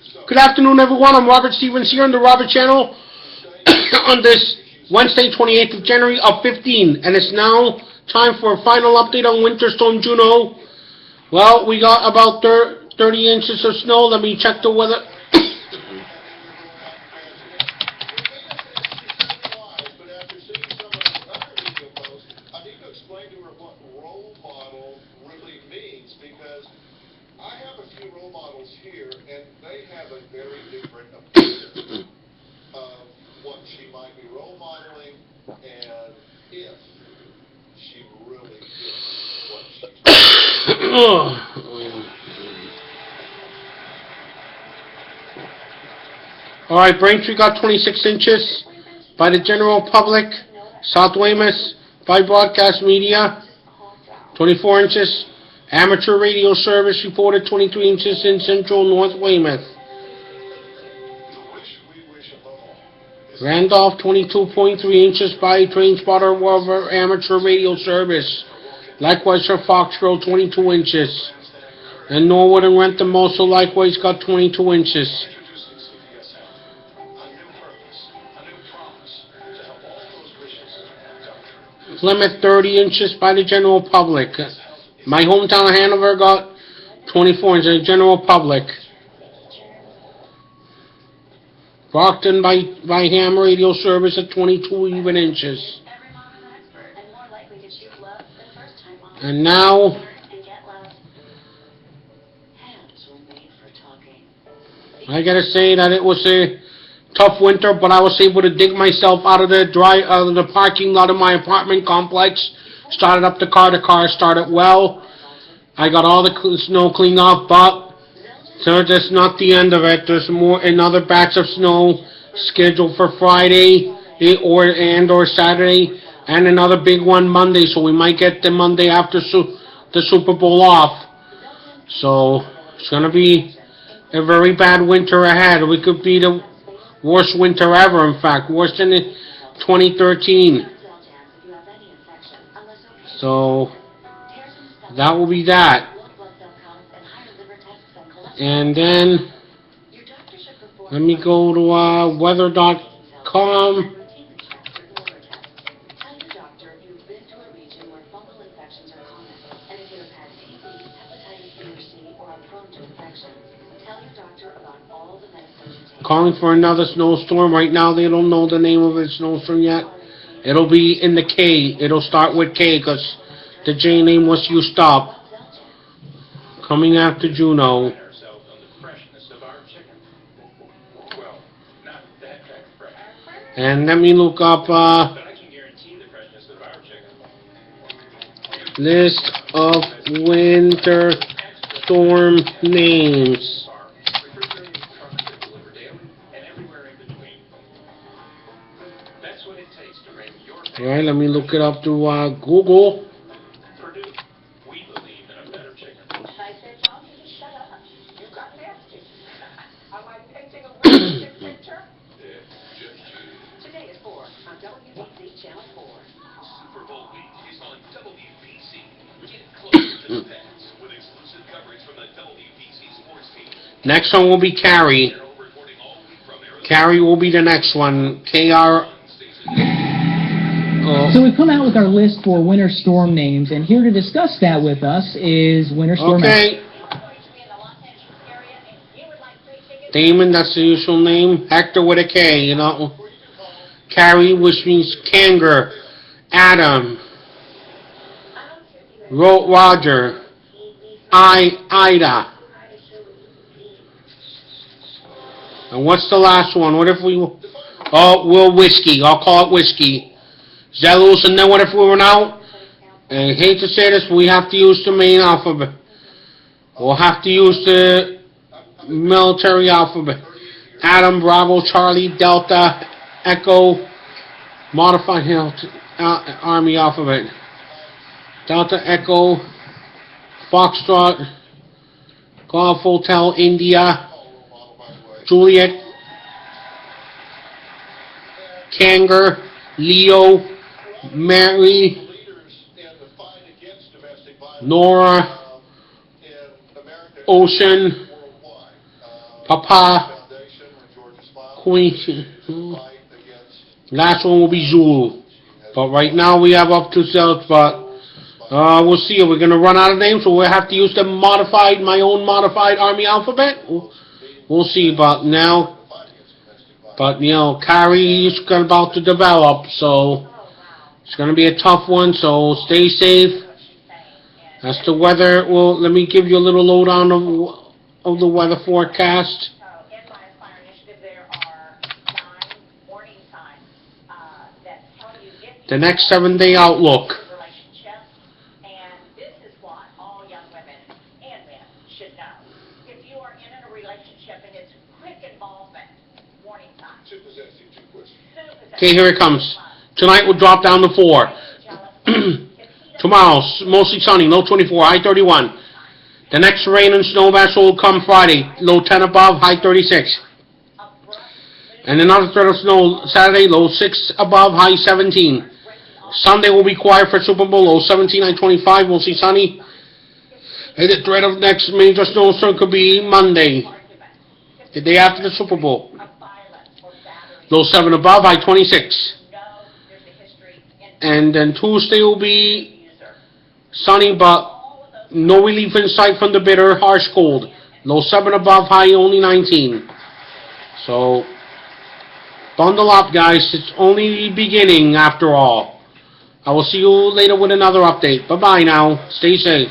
Good afternoon, everyone. I'm Robert Stevens here on the Robert channel on this Wednesday, 28th of January of 15. And it's now time for a final update on Winter Storm Juno. Well, we got about 30 inches of snow. Let me check the weather. I have a few role models here, and they have a very different opinion of what she might be role modeling, and if she really is what she's doing. Alright, Braintree got 26 inches by the general public. South Weymouth by broadcast media, 24 inches. Amateur radio service reported 23 inches in central North Weymouth. Randolph 22.3 inches by train spotter Wolver amateur radio service. Likewise for Foxborough 22 inches. And Norwood and Rentham also likewise got 22 inches. Plymouth 30 inches by the general public. My hometown of Hanover got 24 inches, the general public. Brockton by ham radio service at 22 even inches. And now, I gotta say that it was a tough winter, but I was able to dig myself out of the parking lot of my apartment complex. Started up the car started well. I got all the snow cleaned off, but that's not the end of it. There's another batch of snow scheduled for Friday or Saturday, and another big one Monday, so we might get the Monday after the Super Bowl off. So it's going to be a very bad winter ahead. We could be the worst winter ever, in fact, worse than 2013. So that will be that. And then let me go to weather.com. Calling for another snowstorm. Right now they don't know the name of the snowstorm yet. It'll be in the K. It'll start with K because the J name was used up. Coming after Juno. And let me look up list of winter storm names. Alright, let me look it up to Google. Next one will be Carrie. Carrie will be the next one. KR. So we've come out with our list for winter storm names, and here to discuss that with us is Winter Storm. Okay. Damon, that's the usual name. Hector with a K, you know. Carrie, which means Kanger. Adam. Roger. Ida. And what's the last one? What if we... Oh, Will Whiskey. I'll call it Whiskey. Is that loose? And then what if we run out? And I hate to say this, but we have to use the main alphabet. We'll have to use the military alphabet. Adam, Bravo, Charlie, Delta, Echo, modified Army alphabet. Delta, Echo, Foxtrot, Golf Hotel, India, Juliet, Kanger, Leo, Mary, Nora, Ocean, Papa, Foundation when Georgia Smile Queen. fight against. Last one will be Zulu. But right now we have up to sales, but we'll see. We're gonna run out of names, so we'll have to use my own modified Army alphabet. We'll see. But now, Carrie's about to develop, so it's gonna be a tough one. So stay safe. As to weather, well, let me give you a little lowdown of the weather forecast. In my Aspire initiative, there are 9 warning signs that tell you if The next 7-day outlook. relationship, and this is what all young women and men should know. If you are in a relationship and it's quick involvement, warning signs. Two possessive, two questions. Okay, here it comes. Tonight we'll drop down to 4. Tomorrow, mostly sunny, low 24, high 31. The next rain and snow batch will come Friday, low 10 above, high 36. And another threat of snow Saturday, low 6 above, high 17. Sunday will be quiet for Super Bowl, low 17, high 25, mostly sunny. And the threat of next major snowstorm could be Monday, the day after the Super Bowl. Low 7 above, high 26. And then Tuesday will be sunny, but no relief in sight from the bitter, harsh cold. Low 7 above, high only 19. So, bundle up, guys. It's only the beginning, after all. I will see you later with another update. Bye-bye now. Stay safe.